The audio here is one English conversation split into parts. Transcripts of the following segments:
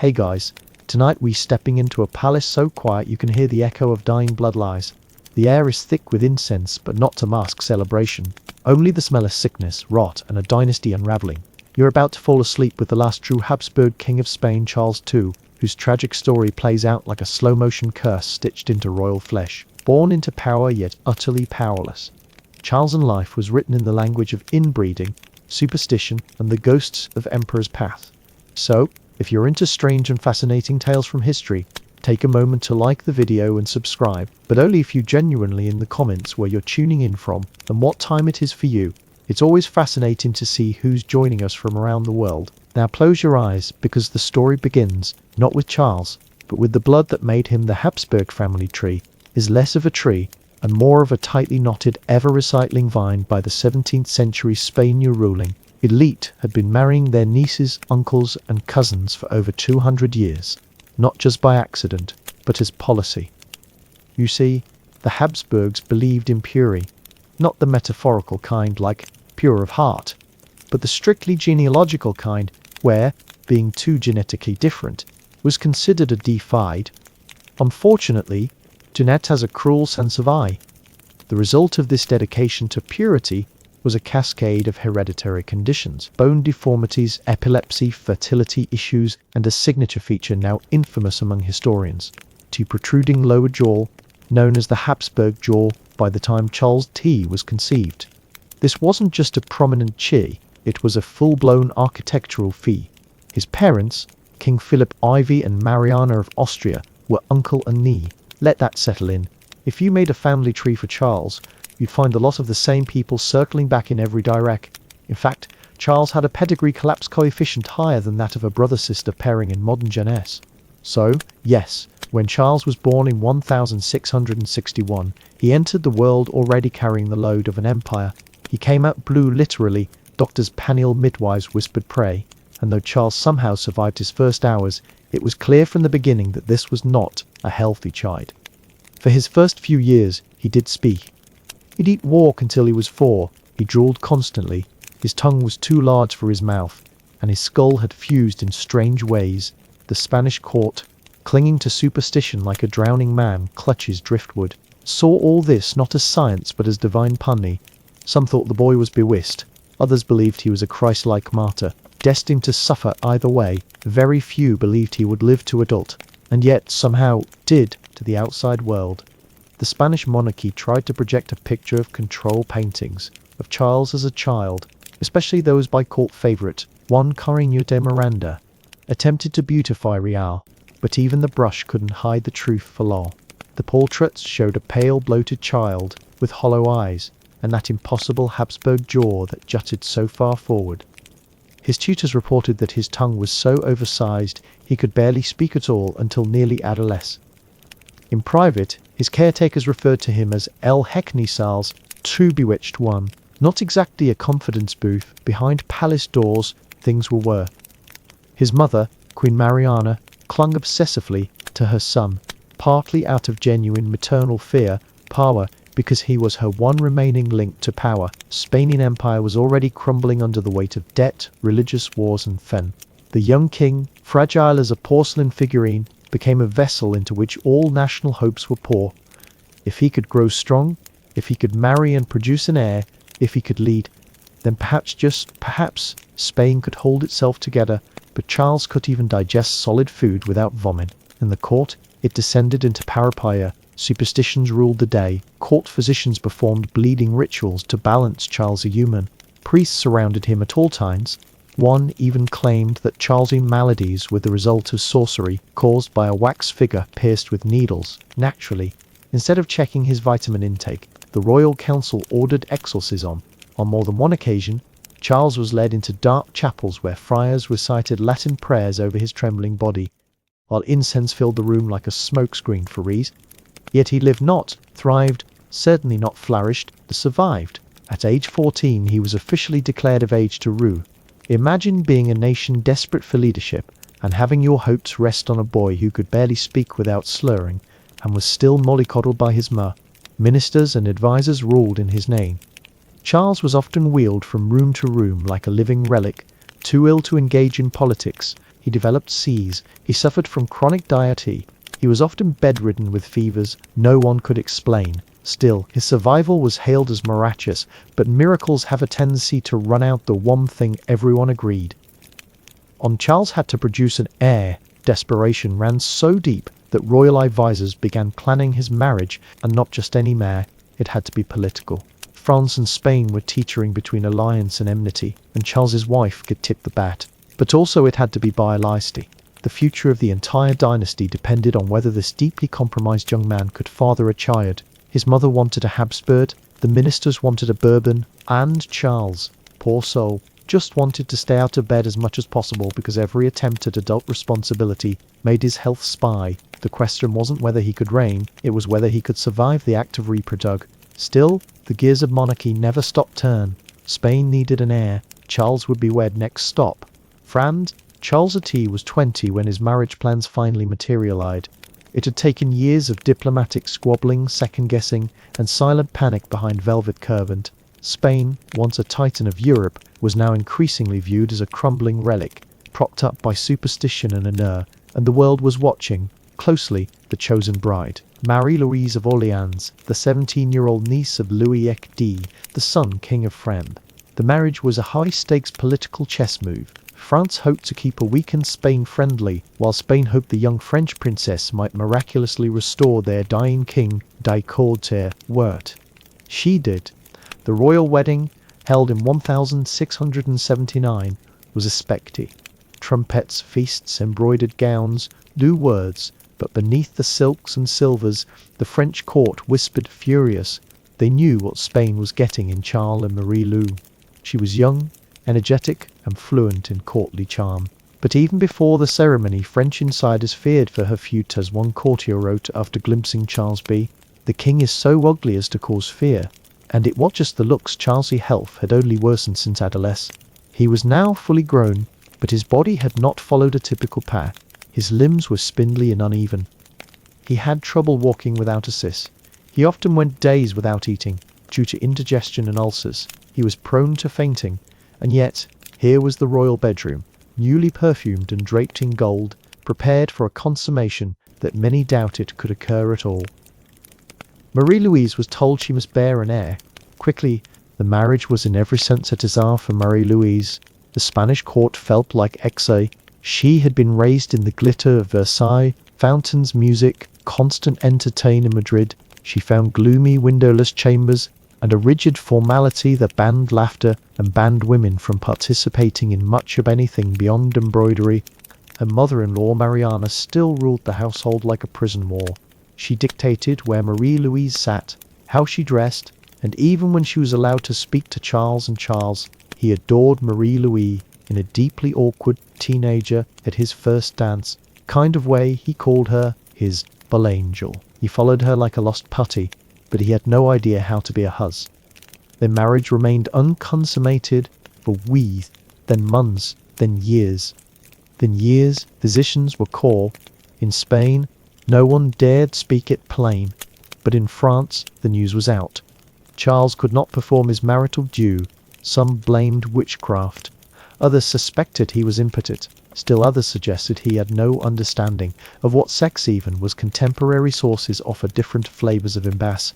Hey guys, tonight we stepping into a palace so quiet you can hear the echo of dying bloodlines. The air is thick with incense, but not to mask celebration. Only the smell of sickness, rot, and a dynasty unraveling. You're about to fall asleep with the last true Habsburg king of Spain, Charles II, whose tragic story plays out like a slow-motion curse stitched into royal flesh. Born into power yet utterly powerless. Charles' life was written in the language of inbreeding, superstition, and the ghosts of emperors' past. So, if you're into strange and fascinating tales from history, take a moment to like the video and subscribe, but only if you genuinely in the comments where you're tuning in from and what time it is for you. It's always fascinating to see who's joining us from around the world. Now close your eyes, because the story begins not with Charles, but with the blood that made him. The Habsburg family tree is less of a tree and more of a tightly knotted, ever-recycling vine. By the 17th century Spain new ruling elite had been marrying their nieces, uncles and cousins for over 200 years, not just by accident, but as policy. You see, the Habsburgs believed in purity, not the metaphorical kind like pure of heart, but the strictly genealogical kind where, being too genetically different, was considered a defied. Unfortunately, Jeanette has a cruel sense of eye. The result of this dedication to purity was a cascade of hereditary conditions, bone deformities, epilepsy, fertility issues, and a signature feature now infamous among historians, the protruding lower jaw, known as the Habsburg jaw by the time Charles T was conceived. This wasn't just a prominent chi, it was a full-blown architectural fee. His parents, King Philip IV and Mariana of Austria, were uncle and knee. Let that settle in. If you made a family tree for Charles, you'd find a lot of the same people circling back in every direct. In fact, Charles had a pedigree collapse coefficient higher than that of a brother-sister pairing in modern Gen S. So, yes, when Charles was born in 1661, he entered the world already carrying the load of an empire. He came out blue literally, doctors, panial midwives whispered pray, and though Charles somehow survived his first hours, it was clear from the beginning that this was not a healthy child. For his first few years, he did speak. He'd eat walk until he was 4, he drooled constantly, his tongue was too large for his mouth, and his skull had fused in strange ways. The Spanish court, clinging to superstition like a drowning man clutches driftwood, saw all this not as science but as divine punny. Some thought the boy was bewitched, others believed he was a Christ-like martyr, destined to suffer either way. Very few believed he would live to adult, and yet somehow did to the outside world. The Spanish monarchy tried to project a picture of control paintings of Charles as a child, especially those by court favourite Juan Carreño de Miranda, attempted to beautify Real, but even the brush couldn't hide the truth for long. The portraits showed a pale, bloated child with hollow eyes and that impossible Habsburg jaw that jutted so far forward. His tutors reported that his tongue was so oversized he could barely speak at all until nearly adolescence. In private, his caretakers referred to him as El Hecknisals, true bewitched one. Not exactly a confidence booth, behind palace doors things were. His mother, Queen Mariana, clung obsessively to her son, partly out of genuine maternal fear, power, because he was her one remaining link to power. Spain's empire was already crumbling under the weight of debt, religious wars and fen. The young king, fragile as a porcelain figurine, became a vessel into which all national hopes were poured. If he could grow strong, if he could marry and produce an heir, if he could lead, then perhaps, just perhaps, Spain could hold itself together. But Charles couldn't even digest solid food without vomit. In the court, it descended into parapia. Superstitions ruled the day. Court physicians performed bleeding rituals to balance Charles a human. Priests surrounded him at all times. One even claimed that Charles' maladies were the result of sorcery caused by a wax figure pierced with needles. Naturally, instead of checking his vitamin intake, the royal council ordered exorcism. On more than one occasion, Charles was led into dark chapels where friars recited Latin prayers over his trembling body, while incense filled the room like a smokescreen for ease. Yet he lived not, thrived, certainly not flourished, survived. At age 14 he was officially declared of age to rule. Imagine being a nation desperate for leadership and having your hopes rest on a boy who could barely speak without slurring and was still mollycoddled by his ma. Ministers and advisers ruled in his name. Charles was often wheeled from room to room like a living relic, too ill to engage in politics, He developed seizures. He suffered from chronic diarrhea. He was often bedridden with fevers no one could explain. Still, his survival was hailed as miraculous, but miracles have a tendency to run out the one thing everyone agreed on. Charles had to produce an heir. Desperation ran so deep that royal advisors began planning his marriage, and not just any marriage, it had to be political. France and Spain were teetering between alliance and enmity, and Charles's wife could tip the bat. But also it had to be by dynasty. The future of the entire dynasty depended on whether this deeply compromised young man could father a child. His mother wanted a Habsburg, the ministers wanted a Bourbon, and Charles, poor soul, just wanted to stay out of bed as much as possible because every attempt at adult responsibility made his health spy. The question wasn't whether he could reign, it was whether he could survive the act of reproduction. Still, the gears of monarchy never stopped turn. Spain needed an heir. Charles would be wed next stop. France. Charles T was 20 when his marriage plans finally materialized. It had taken years of diplomatic squabbling, second-guessing, and silent panic behind velvet curtain. Spain, once a titan of Europe, was now increasingly viewed as a crumbling relic, propped up by superstition and inertia, and the world was watching, closely, the chosen bride. Marie-Louise of Orleans, the 17-year-old niece of Louis XD, the son king of France. The marriage was a high-stakes political chess move. France hoped to keep a weakened Spain friendly, while Spain hoped the young French princess might miraculously restore their dying king, word. She did. The royal wedding, held in 1679, was a spectacle. Trumpets, feasts, embroidered gowns, new words, but beneath the silks and silvers, the French court whispered furious. They knew what Spain was getting in Charles and Marie-Lou. She was young, energetic, and fluent in courtly charm. But even before the ceremony, French insiders feared for her future, as one courtier wrote after glimpsing Charles B. The king is so ugly as to cause fear. And it wasn't just the looks. Charles' health had only worsened since adolescence. He was now fully grown, but his body had not followed a typical path. His limbs were spindly and uneven. He had trouble walking without assist. He often went days without eating, due to indigestion and ulcers. He was prone to fainting. And yet, here was the royal bedroom, newly perfumed and draped in gold, prepared for a consummation that many doubted could occur at all. Marie-Louise was told she must bear an heir. Quickly, the marriage was in every sense a disaster for Marie-Louise. The Spanish court felt like exile. She had been raised in the glitter of Versailles, fountains, music, constant entertainment in Madrid. She found gloomy, windowless chambers, and a rigid formality that banned laughter and banned women from participating in much of anything beyond embroidery. Her mother-in-law, Mariana, still ruled the household like a prison wall. She dictated where Marie-Louise sat, how she dressed, and even when she was allowed to speak to Charles, he adored Marie-Louise in a deeply awkward teenager at his first dance kind of way. He called her his bull angel. He followed her like a lost puppy, but he had no idea how to be a hus. Their marriage remained unconsummated for weeks, then months, then years. Physicians were called. In Spain, no one dared speak it plain, but in France, the news was out. Charles could not perform his marital due. Some blamed witchcraft. Others suspected he was impotent. Still others suggested he had no understanding of what sex even was. Contemporary sources offer different flavors of imbas.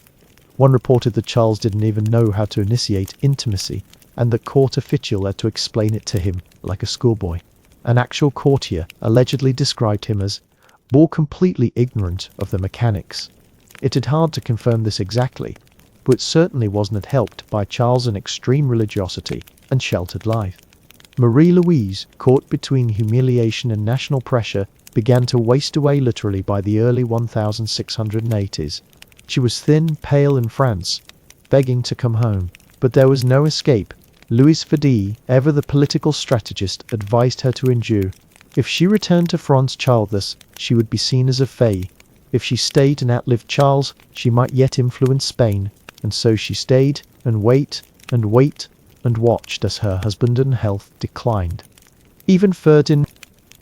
One reported that Charles didn't even know how to initiate intimacy, and the court official had to explain it to him like a schoolboy. An actual courtier allegedly described him as more completely ignorant of the mechanics. It had hard to confirm this exactly, but it certainly wasn't helped by Charles' extreme religiosity and sheltered life. Marie-Louise, caught between humiliation and national pressure, began to waste away literally by the early 1680s. She was thin, pale in France, begging to come home. But there was no escape. Louis XIV, ever the political strategist, advised her to endure. If she returned to France childless, she would be seen as a fae. If she stayed and outlived Charles, she might yet influence Spain. And so she stayed and waited and watched as her husband and health declined. Even Ferdinand,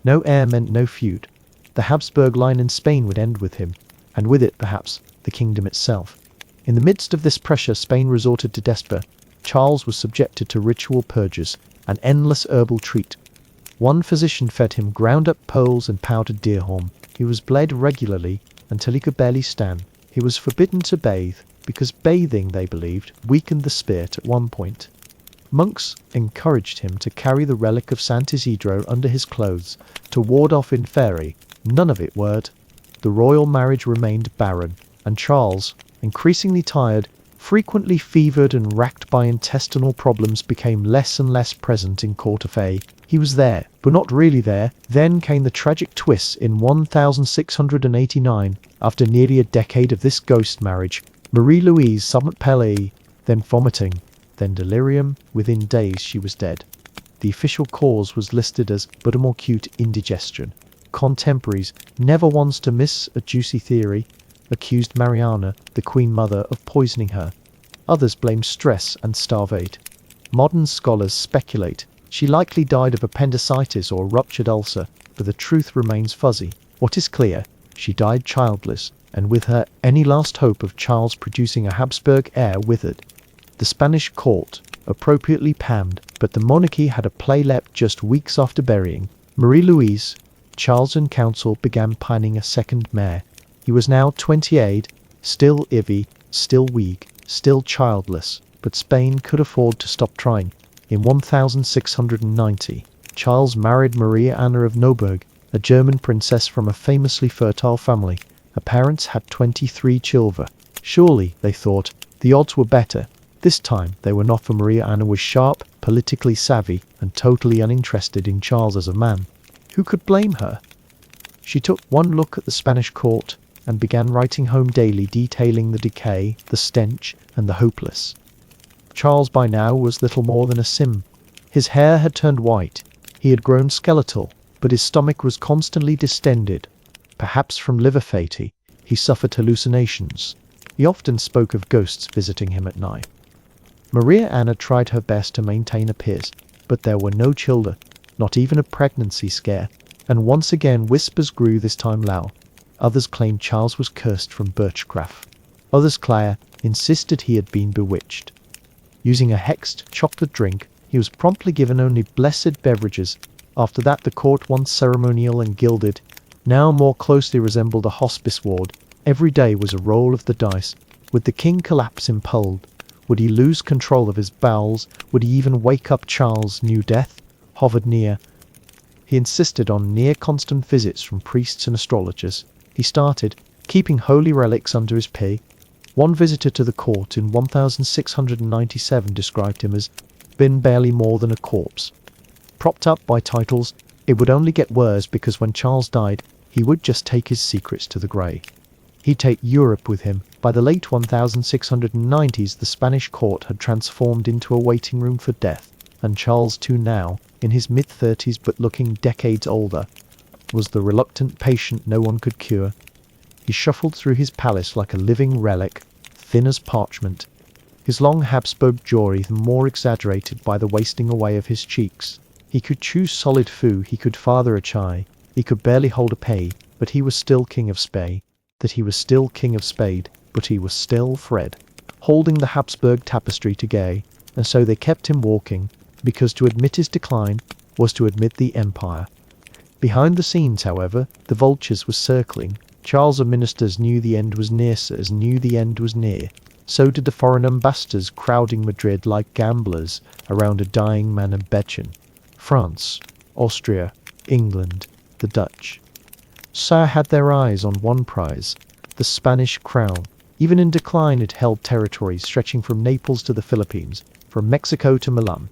no heir meant no feud. The Habsburg line in Spain would end with him, and with it, perhaps, the kingdom itself. In the midst of this pressure, Spain resorted to despair. Charles was subjected to ritual purges, an endless herbal treat. One physician fed him ground-up poles and powdered deer horn. He was bled regularly until he could barely stand. He was forbidden to bathe because bathing, they believed, weakened the spirit at one point. Monks encouraged him to carry the relic of Sant Isidro under his clothes to ward off inferi. None of it worked. The royal marriage remained barren, and Charles, increasingly tired, frequently fevered and racked by intestinal problems, became less and less present in court affairs. He was there, but not really there. Then came the tragic twist in 1689. After nearly a decade of this ghost marriage, Marie-Louise suffered palsy, then vomiting, then delirium. Within days she was dead. The official cause was listed as but a more acute indigestion. Contemporaries, never ones to miss a juicy theory, accused Mariana, the Queen Mother, of poisoning her. Others blamed stress and starvation. Modern scholars speculate she likely died of appendicitis or ruptured ulcer, but the truth remains fuzzy. What is clear, she died childless, and with her any last hope of Charles producing a Habsburg heir withered. The Spanish court appropriately panned, but the monarchy had a play left just weeks after burying Marie-Louise. Charles and council began planning a second heir. He was now 28, still ivy, still weak, still childless, but Spain could afford to stop trying. In 1690, Charles married Maria Anna of Neuburg, a German princess from a famously fertile family. Her parents had 23 children. Surely, they thought, the odds were better. This time they were not, for Maria Anna was sharp, politically savvy, and totally uninterested in Charles as a man. Who could blame her? She took one look at the Spanish court and began writing home daily, detailing the decay, the stench, and the hopeless. Charles by now was little more than a sim. His hair had turned white, he had grown skeletal, but his stomach was constantly distended. Perhaps from liver fatigue, he suffered hallucinations. He often spoke of ghosts visiting him at night. Maria Anna tried her best to maintain a peace, but there were no children, not even a pregnancy scare, and once again whispers grew, this time loud. Others claimed Charles was cursed from birchcraft. Others, Claire, insisted he had been bewitched. Using a hexed chocolate drink, he was promptly given only blessed beverages. After that, the court, once ceremonial and gilded, now more closely resembled a hospice ward. Every day was a roll of the dice. Would the king collapse impaled? Would he lose control of his bowels? Would he even wake up? Charles knew death hovered near. He insisted on near-constant visits from priests and astrologers. He started keeping holy relics under his pay. One visitor to the court in 1697 described him as been barely more than a corpse. Propped up by titles, it would only get worse, because when Charles died, he would just take his secrets to the grave. He'd take Europe with him. By the late 1690s, the Spanish court had transformed into a waiting room for death, and Charles too, now in his mid-30s but looking decades older, was the reluctant patient no one could cure. He shuffled through his palace like a living relic, thin as parchment, his long Habsburg jaw even more exaggerated by the wasting away of his cheeks. He could chew solid food, he could father a child, he could barely hold a pay, but he was still king of Spain. That he was still king of Spade, but he was still Fred, holding the Habsburg tapestry together, and so they kept him walking, because to admit his decline was to admit the empire. Behind the scenes, however, the vultures were circling. Charles and ministers knew the end was near, sirs, knew the end was near. So did the foreign ambassadors, crowding Madrid like gamblers around a dying man of Bechin. France, Austria, England, the Dutch. Sire had their eyes on one prize, the Spanish crown. Even in decline, it held territories stretching from Naples to the Philippines, from Mexico to Milan.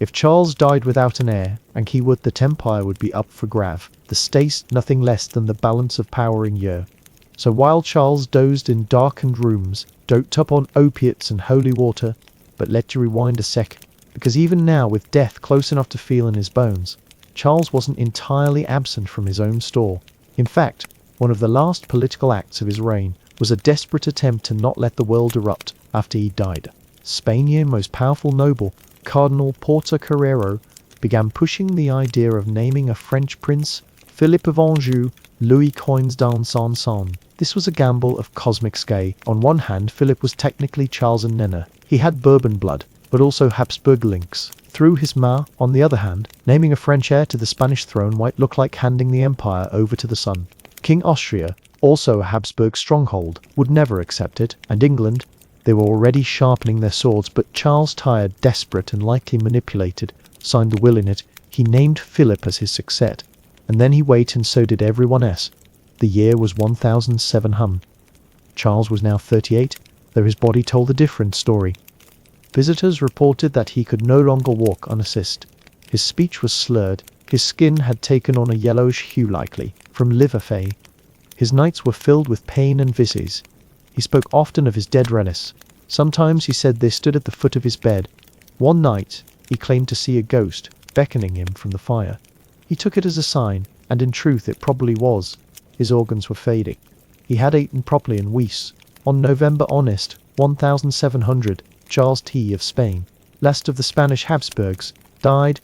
If Charles died without an heir, and he would, the empire would be up for grab. The state nothing less than the balance of power in Europe. So while Charles dozed in darkened rooms, doped up on opiates and holy water, but let you rewind a sec, because even now, with death close enough to feel in his bones, Charles wasn't entirely absent from his own store. In fact, one of the last political acts of his reign was a desperate attempt to not let the world erupt after he died. Spain's most powerful noble, Cardinal Portocarrero, began pushing the idea of naming a French prince, Philip of Anjou, Louis Coins d'Alençon. This was a gamble of cosmic scale. On one hand, Philip was technically Charles and Nena. He had Bourbon blood, but also Habsburg links. Through his ma, on the other hand, naming a French heir to the Spanish throne might look like handing the empire over to the son. King Austria, also a Habsburg stronghold, would never accept it, and England, they were already sharpening their swords, but Charles, tired, desperate, and likely manipulated, signed the will in it. He named Philip as his successor, and then he waited, and so did everyone else. The year was 1700. Charles was now 38, though his body told a different story. Visitors reported that he could no longer walk unassisted. His speech was slurred, his skin had taken on a yellowish hue likely from liver fay. His nights were filled with pain and vices. He spoke often of his dead relatives. Sometimes he said they stood at the foot of his bed. One night he claimed to see a ghost beckoning him from the fire. He took it as a sign, and in truth it probably was. His organs were fading. He had eaten properly and wees. On November 1700, Charles T of Spain, last of the Spanish Habsburgs, died.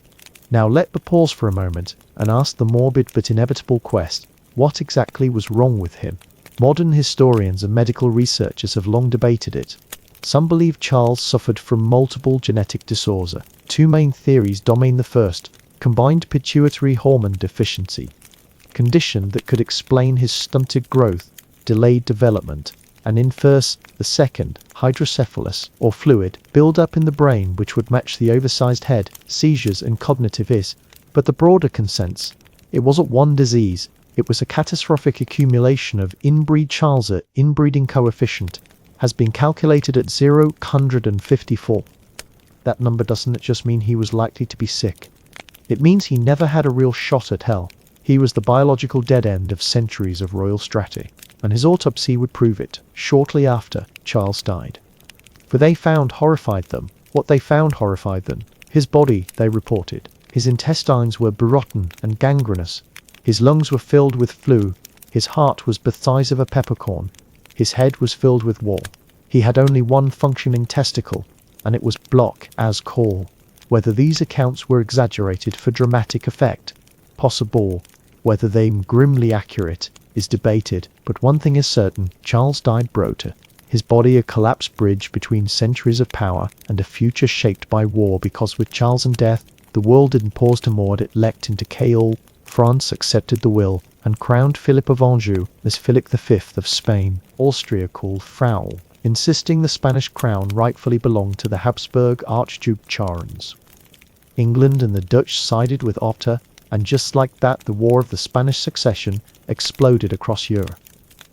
Now let me pause for a moment and ask the morbid but inevitable question: what exactly was wrong with him? Modern historians and medical researchers have long debated it. Some believe Charles suffered from multiple genetic disorder. Two main theories dominate. The first, combined pituitary hormone deficiency, condition that could explain his stunted growth, delayed development, and inverse. The second, hydrocephalus, or fluid build-up in the brain which would match the oversized head, seizures and cognitive is. But the broader consensus, it wasn't one disease, it was a catastrophic accumulation of inbreed. Charles' inbreeding coefficient has been calculated at 0.154. That number doesn't just mean he was likely to be sick. It means he never had a real shot at hell. He was the biological dead end of centuries of royal strategy, and his autopsy would prove it, shortly after Charles died. For they found horrified them. What they found horrified them. His body, they reported. His intestines were rotten and gangrenous. His lungs were filled with flu. His heart was the size of a peppercorn. His head was filled with wool. He had only one functioning testicle, and it was block as coal. Whether these accounts were exaggerated for dramatic effect, possible. Whether they grimly accurate is debated, but one thing is certain: Charles died broken. His body a collapsed bridge between centuries of power and a future shaped by war, because with Charles and death, the world didn't pause to mourn, it leapt into chaos. France accepted the will and crowned Philip of Anjou as Philip V of Spain. Austria called foul, insisting the Spanish crown rightfully belonged to the Habsburg Archduke Charles. England and the Dutch sided with Otto, and just like that, the War of the Spanish Succession exploded across Europe.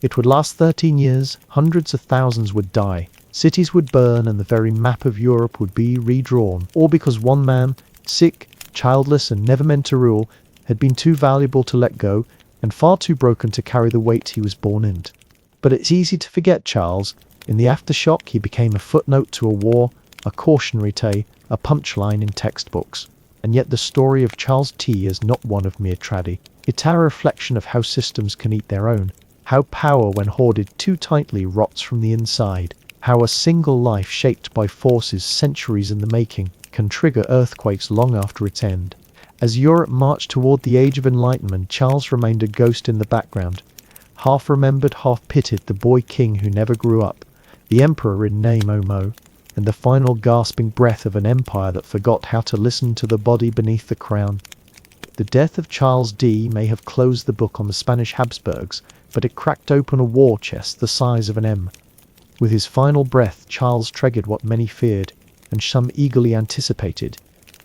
It would last 13 years, hundreds of thousands would die, cities would burn, and the very map of Europe would be redrawn, all because one man, sick, childless, and never meant to rule, had been too valuable to let go, and far too broken to carry the weight he was born into. But it's easy to forget Charles. In the aftershock, he became a footnote to a war, a cautionary tale, a punchline in textbooks. And yet the story of Charles T is not one of mere tragedy. It's a reflection of how systems can eat their own, how power when hoarded too tightly rots from the inside, how a single life shaped by forces centuries in the making can trigger earthquakes long after its end. As Europe marched toward the Age of Enlightenment, Charles remained a ghost in the background, half remembered, half pitied, the boy king who never grew up, the emperor in name Omo, and the final gasping breath of an empire that forgot how to listen to the body beneath the crown. The death of Charles D may have closed the book on the Spanish Habsburgs, but it cracked open a war chest the size of an M. With his final breath, Charles triggered what many feared, and some eagerly anticipated: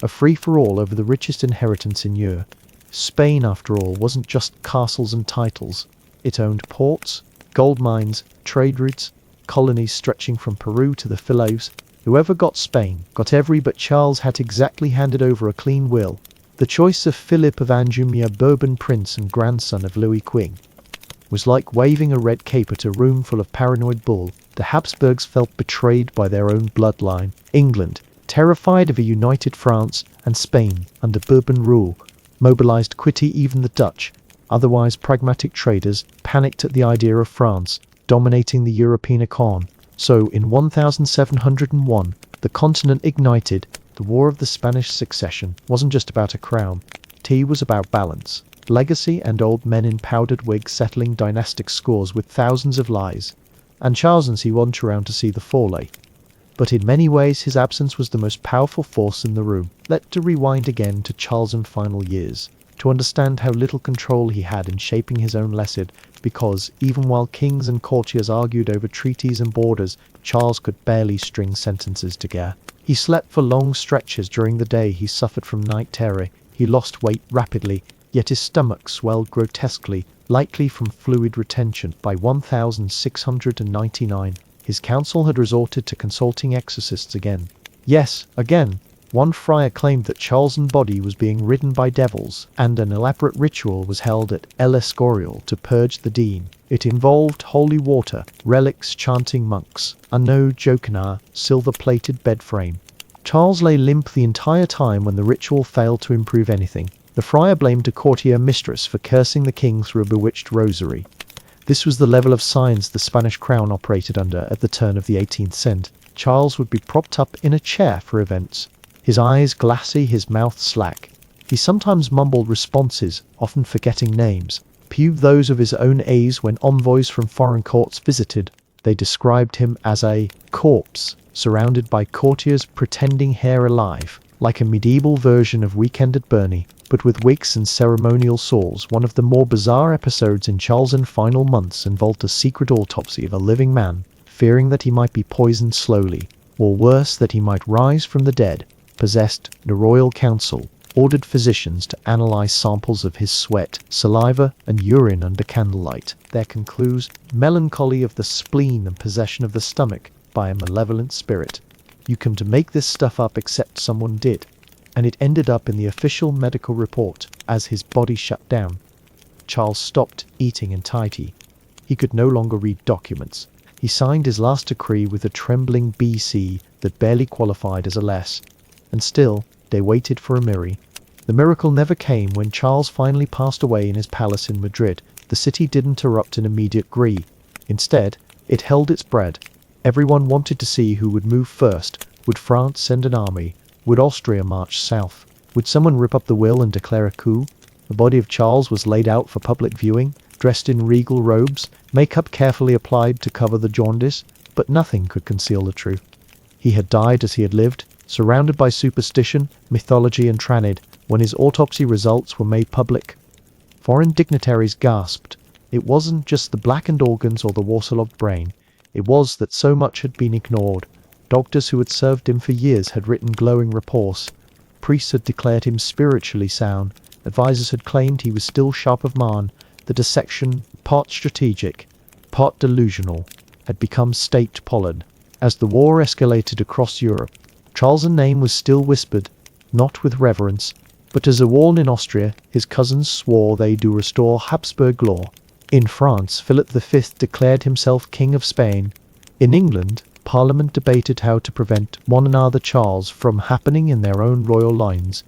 a free-for-all over the richest inheritance in Europe. Spain, after all, wasn't just castles and titles. It owned ports, gold mines, trade routes, colonies stretching from Peru to the Philippines. Whoever got Spain got every, but Charles had exactly handed over a clean will. The choice of Philip of Anjou, Bourbon prince and grandson of Louis Queen, was like waving a red cape at a room full of paranoid bull. The Habsburgs felt betrayed by their own bloodline. England, terrified of a united France, and Spain, under Bourbon rule, mobilized quickly. Even the Dutch, otherwise pragmatic traders, panicked at the idea of France dominating the European economy. So in 1701, the continent ignited. The War of the Spanish Succession wasn't just about a crown. It was about balance, legacy, and old men in powdered wigs settling dynastic scores with thousands of lies. And Charles and he wandered around to see the foray. but in many ways his absence was the most powerful force in the room. Let's rewind again to Charles' final years, to understand how little control he had in shaping his own legacy, because even while kings and courtiers argued over treaties and borders, Charles could barely string sentences together. He slept for long stretches during the day, he suffered from night terror, he lost weight rapidly, yet his stomach swelled grotesquely, likely from fluid retention. By 1699, his council had resorted to consulting exorcists again. Yes, again. One friar claimed that Charles' body was being ridden by devils, and an elaborate ritual was held at El Escorial to purge the demon. It involved holy water, relics, chanting monks, a no joking silver-plated bed frame. Charles lay limp the entire time when the ritual failed to improve anything. The friar blamed a courtier mistress for cursing the king through a bewitched rosary. This was the level of science the Spanish crown operated under at the turn of the 18th century. Charles would be propped up in a chair for events, his eyes glassy, his mouth slack. He sometimes mumbled responses, often forgetting names. Few those of his own age when envoys from foreign courts visited. They described him as a corpse, surrounded by courtiers pretending hair alive, like a medieval version of Weekend at Bernie, but with wigs and ceremonial swords. One of the more bizarre episodes in Charles' final months involved a secret autopsy of a living man, fearing that he might be poisoned slowly, or worse, that he might rise from the dead. Possessed, the royal council ordered physicians to analyze samples of his sweat, saliva, and urine under candlelight. Their conclusion: melancholy of the spleen and possession of the stomach by a malevolent spirit. You come to make this stuff up except someone did. And it ended up in the official medical report. As his body shut down, Charles stopped eating entirely. He could no longer read documents. He signed his last decree with a trembling BC that barely qualified as a less. And still, they waited for a miracle. The miracle never came. When Charles finally passed away in his palace in Madrid, the city didn't erupt in immediate grief. Instead, it held its breath. Everyone wanted to see who would move first. Would France send an army? Would Austria march south? Would someone rip up the will and declare a coup? The body of Charles was laid out for public viewing, dressed in regal robes, makeup carefully applied to cover the jaundice, but nothing could conceal the truth. He had died as he had lived, surrounded by superstition, mythology, and tranid. When his autopsy results were made public, foreign dignitaries gasped. It wasn't just the blackened organs or the waterlogged brain. It was that so much had been ignored. Doctors who had served him for years had written glowing reports. Priests had declared him spiritually sound. Advisors had claimed he was still sharp of mind. The dissection, part strategic, part delusional, had become state pollen. As the war escalated across Europe, Charles' name was still whispered, not with reverence, but as a warn. In Austria, his cousins swore they do restore Habsburg law. In France, Philip V declared himself King of Spain. In England, Parliament debated how to prevent one another Charles from happening in their own royal lines.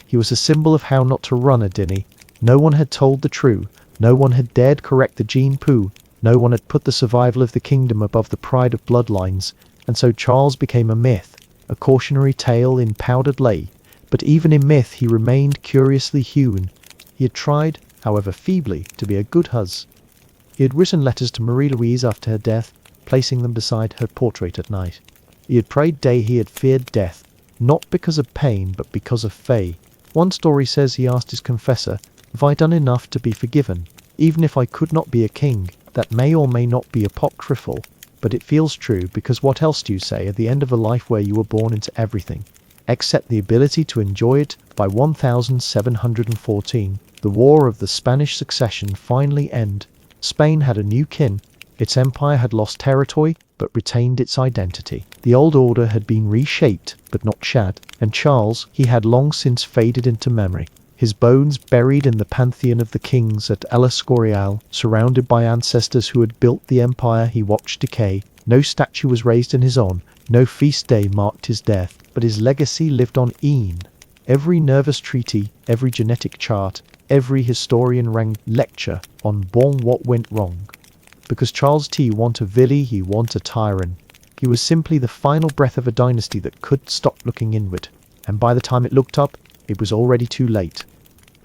He was a symbol of how not to run a dynasty. No one had told the truth. No one had dared correct the gene poo. No one had put the survival of the kingdom above the pride of bloodlines. And so Charles became a myth, a cautionary tale in powdered lay. But even in myth he remained curiously human. He had tried, however feebly, to be a good husband. He had written letters to Marie-Louise after her death, placing them beside her portrait at night. He had prayed day. He had feared death, not because of pain, but because of faith. One story says he asked his confessor, "Have I done enough to be forgiven? Even if I could not be a king?" That may or may not be apocryphal, but it feels true, because what else do you say at the end of a life where you were born into everything, except the ability to enjoy it? By 1714, the War of the Spanish Succession finally ended. Spain had a new king. Its empire had lost territory, but retained its identity. The old order had been reshaped, but not shattered, and Charles, he had long since faded into memory. His bones buried in the pantheon of the kings at El Escorial, surrounded by ancestors who had built the empire he watched decay. No statue was raised in his honor, no feast day marked his death, but his legacy lived on in every nervous treaty, every genetic chart, every historian ranked lecture on what went wrong. Because Charles T. wanted a villain, he wanted a tyrant. He was simply the final breath of a dynasty that could stop looking inward, and by the time it looked up, it was already too late.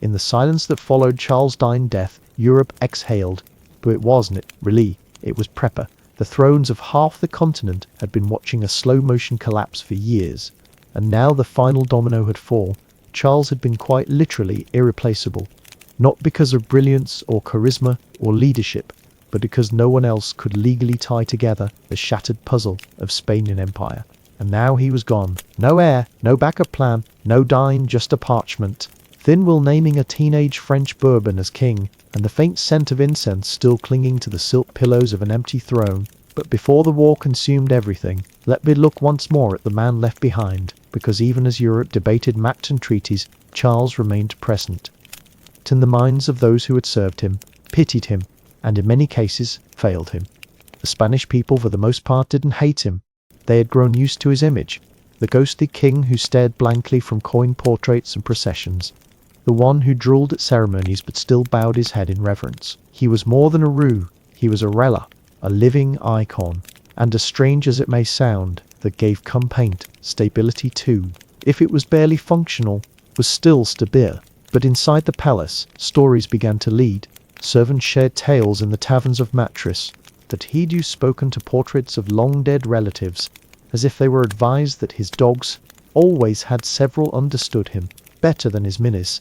In the silence that followed Charles' dying death, Europe exhaled, but it wasn't it, really. It was prepper. The thrones of half the continent had been watching a slow-motion collapse for years, and now the final domino had fallen. Charles had been quite literally irreplaceable, not because of brilliance or charisma or leadership, but because no one else could legally tie together the shattered puzzle of Spain and Empire. And now he was gone. No heir, no backup plan, no dime, just a parchment. Thin will naming a teenage French Bourbon as king, and the faint scent of incense still clinging to the silk pillows of an empty throne. But before the war consumed everything, let me look once more at the man left behind, because even as Europe debated Mact and treaties, Charles remained present in the minds of those who had served him, pitied him, and in many cases failed him. The Spanish people for the most part didn't hate him. They had grown used to his image, the ghostly king who stared blankly from coin portraits and processions, the one who drooled at ceremonies but still bowed his head in reverence. He was more than a roux, he was a relic, a living icon, and as strange as it may sound, that gave paint stability too. If it was barely functional, was still stabile. But inside the palace, stories began to lead. Servants shared tales in the taverns of Matris, that he'd used spoken to portraits of long-dead relatives, as if they were advised that his dogs always had several understood him better than his minis,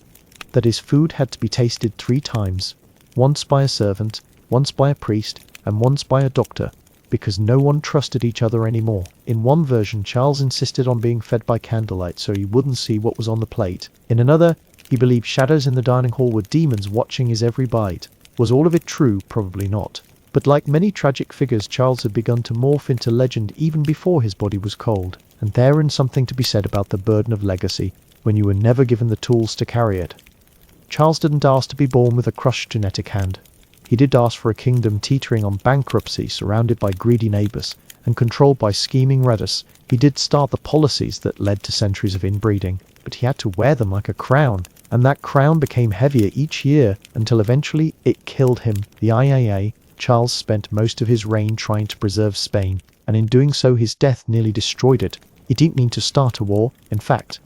that his food had to be tasted 3 times, once by a servant, once by a priest, and once by a doctor, because no one trusted each other anymore. In one version, Charles insisted on being fed by candlelight so he wouldn't see what was on the plate. In another, he believed shadows in the dining hall were demons watching his every bite. Was all of it true? Probably not. But like many tragic figures, Charles had begun to morph into legend even before his body was cold. And therein something to be said about the burden of legacy, when you were never given the tools to carry it. Charles didn't ask to be born with a crushed genetic hand. He did ask for a kingdom teetering on bankruptcy, surrounded by greedy neighbours, and controlled by scheming redis. He did start the policies that led to centuries of inbreeding, but he had to wear them like a crown, and that crown became heavier each year until eventually it killed him. The IAA, Charles spent most of his reign trying to preserve Spain, and in doing so his death nearly destroyed it. He didn't mean to start a war, in fact.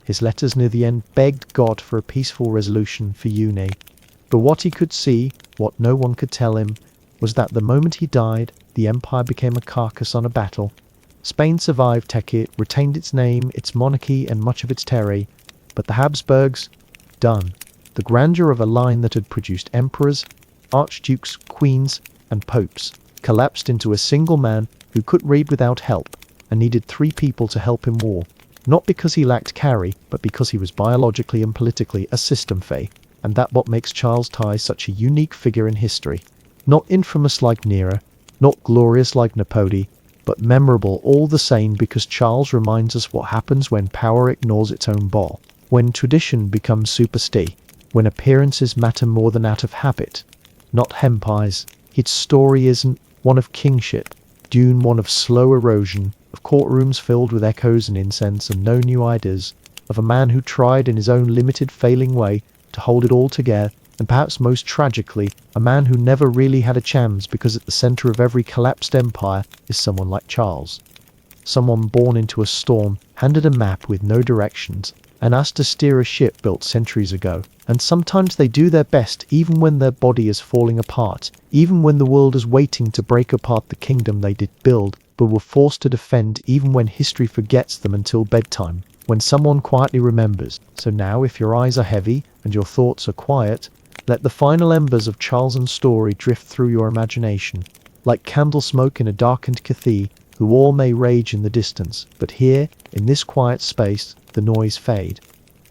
His letters near the end begged God for a peaceful resolution for Uni. But what he could see, what no one could tell him, was that the moment he died, the empire became a carcass on a battle. Spain survived, it retained its name, its monarchy, and much of its terroir, but the Habsburgs, done. The grandeur of a line that had produced emperors, archdukes, queens, and popes collapsed into a single man who couldn't read without help, and needed 3 people to help him war. Not because he lacked carry, but because he was biologically and politically a system fay, and that what makes Charles Ty such a unique figure in history. Not infamous like Nero, not glorious like Napoleon, but memorable all the same, because Charles reminds us what happens when power ignores its own ball, when tradition becomes superstition, when appearances matter more than out of habit, not empires. Its story isn't one of kingship, Dune one of slow erosion, of courtrooms filled with echoes and incense and no new ideas, of a man who tried in his own limited failing way to hold it all together, and perhaps most tragically, a man who never really had a chance, because at the center of every collapsed empire is someone like Charles. Someone born into a storm, handed a map with no directions, and asked to steer a ship built centuries ago. And sometimes they do their best even when their body is falling apart, even when the world is waiting to break apart the kingdom they did build, but were forced to defend, even when history forgets them until bedtime, when someone quietly remembers. So now, if your eyes are heavy and your thoughts are quiet, let the final embers of Charles's story drift through your imagination, like candle smoke in a darkened cathedral. The war may rage in the distance, but here, in this quiet space, the noise fade.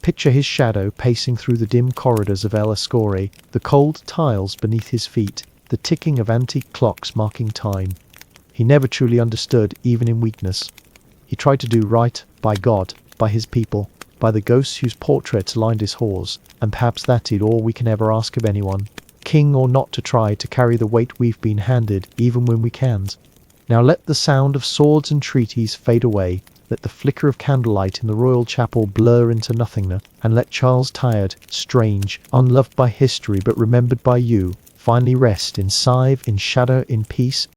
Picture his shadow pacing through the dim corridors of El Escorial, the cold tiles beneath his feet, the ticking of antique clocks marking time. He never truly understood, even in weakness. He tried to do right by God, by his people, by the ghosts whose portraits lined his halls, and perhaps that is all we can ever ask of anyone, king or not, to try to carry the weight we've been handed, even when we can't. Now let the sound of swords and treaties fade away, let the flicker of candlelight in the royal chapel blur into nothingness, and let Charles, tired, strange, unloved by history but remembered by you, finally rest in sieve, in shadow, in peace,